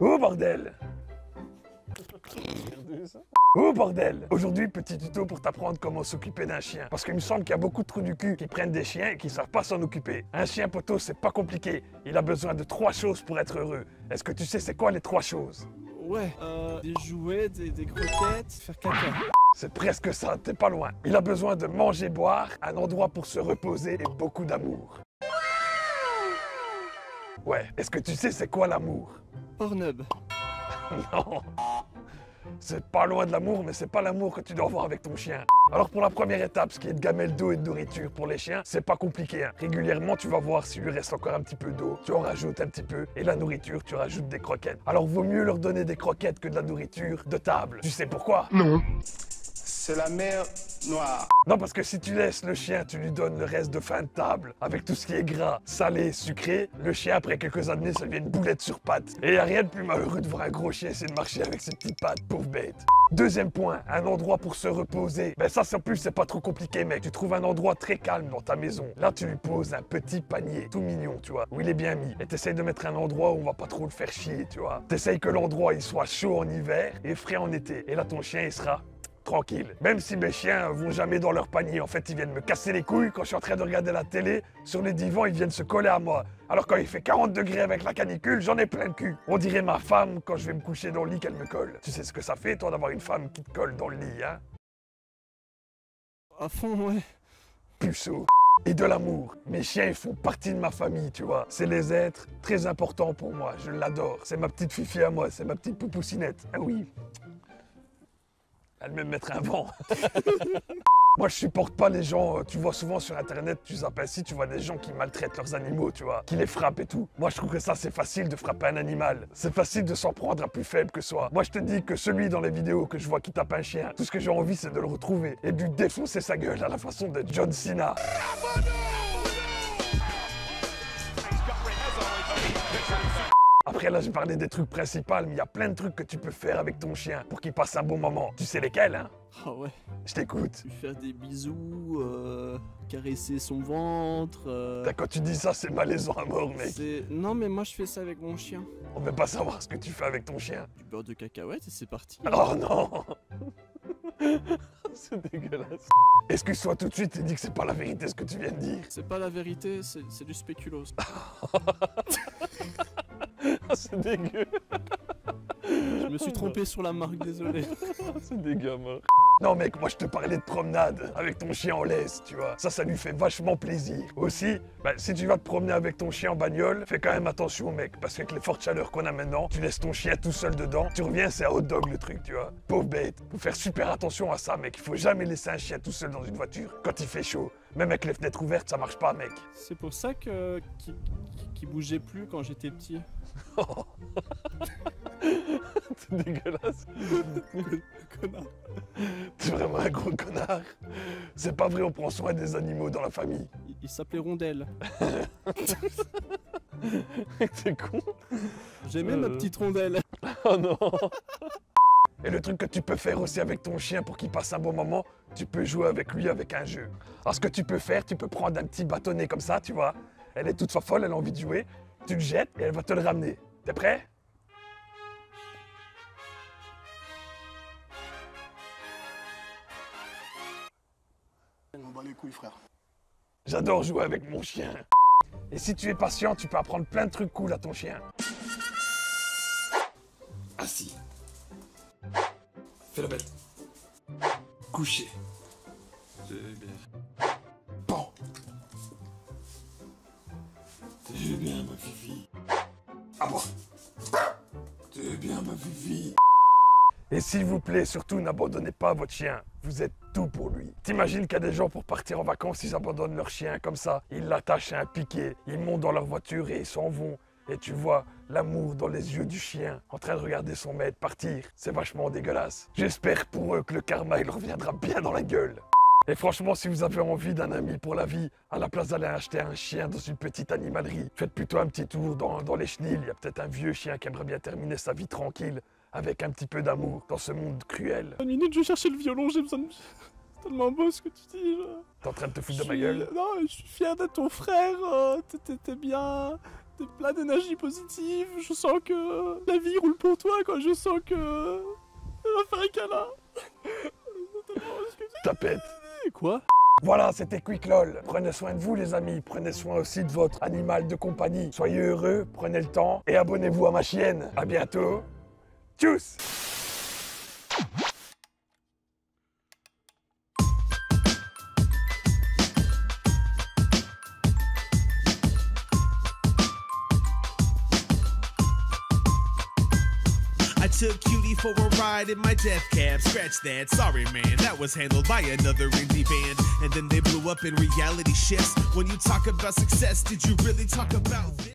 Oh bordel! Oh bordel! Aujourd'hui, petit tuto pour t'apprendre comment s'occuper d'un chien. Parce qu'il me semble qu'il y a beaucoup de trous du cul qui prennent des chiens et qui savent pas s'en occuper. Un chien poteau, c'est pas compliqué. Il a besoin de 3 choses pour être heureux. Est-ce que tu sais c'est quoi les 3 choses? Ouais, des jouets, des croquettes, faire caca. C'est presque ça, t'es pas loin. Il a besoin de manger, boire, un endroit pour se reposer et beaucoup d'amour. Ouais, est-ce que tu sais c'est quoi l'amour? Pornhub. Non. C'est pas loin de l'amour, mais c'est pas l'amour que tu dois avoir avec ton chien. Alors pour la première étape, ce qui est de gamelle d'eau et de nourriture pour les chiens, c'est pas compliqué. Hein. Régulièrement, tu vas voir s'il lui reste encore un petit peu d'eau, tu en rajoutes un petit peu, et la nourriture, tu rajoutes des croquettes. Alors vaut mieux leur donner des croquettes que de la nourriture de table. Tu sais pourquoi? Non. C'est la mer Noire. Non, parce que si tu laisses le chien, tu lui donnes le reste de fin de table, avec tout ce qui est gras, salé, sucré, le chien, après quelques années, ça devient une boulette sur pattes. Et y a rien de plus malheureux de voir un gros chien essayer de marcher avec ses petites pattes, pauvre bête. Deuxième point, un endroit pour se reposer. Ben ça, en plus, c'est pas trop compliqué, mec. Tu trouves un endroit très calme dans ta maison. Là, tu lui poses un petit panier, tout mignon, tu vois, où il est bien mis. Et t'essayes de mettre un endroit où on va pas trop le faire chier, tu vois. T'essayes que l'endroit, il soit chaud en hiver et frais en été. Et là, ton chien, il sera tranquille. Même si mes chiens vont jamais dans leur panier, en fait, ils viennent me casser les couilles quand je suis en train de regarder la télé. Sur les divans, ils viennent se coller à moi. Alors quand il fait 40 degrés avec la canicule, j'en ai plein le cul. On dirait ma femme quand je vais me coucher dans le lit qu'elle me colle. Tu sais ce que ça fait, toi, d'avoir une femme qui te colle dans le lit, hein? À fond, ouais. Puceau. Et de l'amour. Mes chiens, ils font partie de ma famille, tu vois. C'est les êtres très importants pour moi. Je l'adore. C'est ma petite fifi à moi. C'est ma petite poupoucinette. Ah oui. Elle me mettre un vent. Moi, je supporte pas les gens, tu vois souvent sur internet, tu zappes ainsi, tu vois des gens qui maltraitent leurs animaux, tu vois, qui les frappent et tout. Moi, je trouve que ça, c'est facile de frapper un animal. C'est facile de s'en prendre à plus faible que soi. Moi, je te dis que celui dans les vidéos que je vois qui tape un chien, tout ce que j'ai envie, c'est de le retrouver et de lui défoncer sa gueule à la façon de John Cena. Après là, j'ai parlé des trucs principaux, mais il y a plein de trucs que tu peux faire avec ton chien pour qu'il passe un bon moment. Tu sais lesquels, hein? Ah ouais. Je t'écoute. Lui faire des bisous, caresser son ventre. Quand tu dis ça, c'est malaisant à mort, mec. Non, mais moi je fais ça avec mon chien. On veut pas savoir ce que tu fais avec ton chien. Du beurre de cacahuète et c'est parti. Oh non! C'est dégueulasse. Excuse-toi tout de suite et dis que c'est pas la vérité ce que tu viens de dire. C'est pas la vérité, c'est du spéculoos. C'est dégueu. Je me suis trompé sur la marque, désolé. C'est dégueu à mort. Non mec, moi je te parlais de promenade avec ton chien en laisse, tu vois. Ça lui fait vachement plaisir. Aussi, si tu vas te promener avec ton chien en bagnole, fais quand même attention mec, parce qu'avec les fortes chaleurs qu'on a maintenant, tu laisses ton chien tout seul dedans, tu reviens, c'est un hot dog le truc, tu vois. Pauvre bête. Faut faire super attention à ça mec, il faut jamais laisser un chien tout seul dans une voiture quand il fait chaud. Même avec les fenêtres ouvertes, ça marche pas mec. C'est pour ça que qu'il bougeait plus quand j'étais petit. C'est dégueulasse. Connard. T'es vraiment un gros connard. C'est pas vrai, on prend soin des animaux dans la famille. Il s'appelait Rondelle. T'es con. J'aimais ma petite rondelle. Oh non. Et le truc que tu peux faire aussi avec ton chien pour qu'il passe un bon moment, tu peux jouer avec lui avec un jeu. Alors ce que tu peux faire, tu peux prendre un petit bâtonnet comme ça, tu vois. Elle est toute folle, elle a envie de jouer. Tu le jettes et elle va te le ramener. T'es prêt? On bat les couilles, frère. J'adore jouer avec mon chien. Et si tu es patient, tu peux apprendre plein de trucs cool à ton chien. Assis. Fais la bête. Couché. C'est bien. Bon. C'est bien, ma fifi. À moi. C'est bien, ma fifi. Et s'il vous plaît, surtout n'abandonnez pas votre chien. Vous êtes tout pour lui. T'imagines qu'il y a des gens pour partir en vacances, ils abandonnent leur chien comme ça. Ils l'attachent à un piquet, ils montent dans leur voiture et ils s'en vont. Et tu vois l'amour dans les yeux du chien, en train de regarder son maître partir. C'est vachement dégueulasse. J'espère pour eux que le karma, il reviendra bien dans la gueule. Et franchement, si vous avez envie d'un ami pour la vie, à la place d'aller acheter un chien dans une petite animalerie, faites plutôt un petit tour dans les chenils. Il y a peut-être un vieux chien qui aimerait bien terminer sa vie tranquille, avec un petit peu d'amour dans ce monde cruel. Une minute, je vais chercher le violon, j'ai besoin de... C'est tellement beau ce que tu dis. T'es en train de te foutre de ma gueule? Non, je suis fier d'être ton frère. T'es bien. T'es plein d'énergie positive, je sens que la vie roule pour toi, quoi, je sens que... On va faire un câlin. Tapette. Quoi? Voilà, c'était Quick LOL. Prenez soin de vous les amis, prenez soin aussi de votre animal de compagnie. Soyez heureux, prenez le temps et abonnez-vous à ma chienne. À bientôt. Tchuss. I took Cutie for a ride in my death cab. Scratch that, sorry man, that was handled by another indie band. And then they blew up in reality shifts. When you talk about success, did you really talk about this?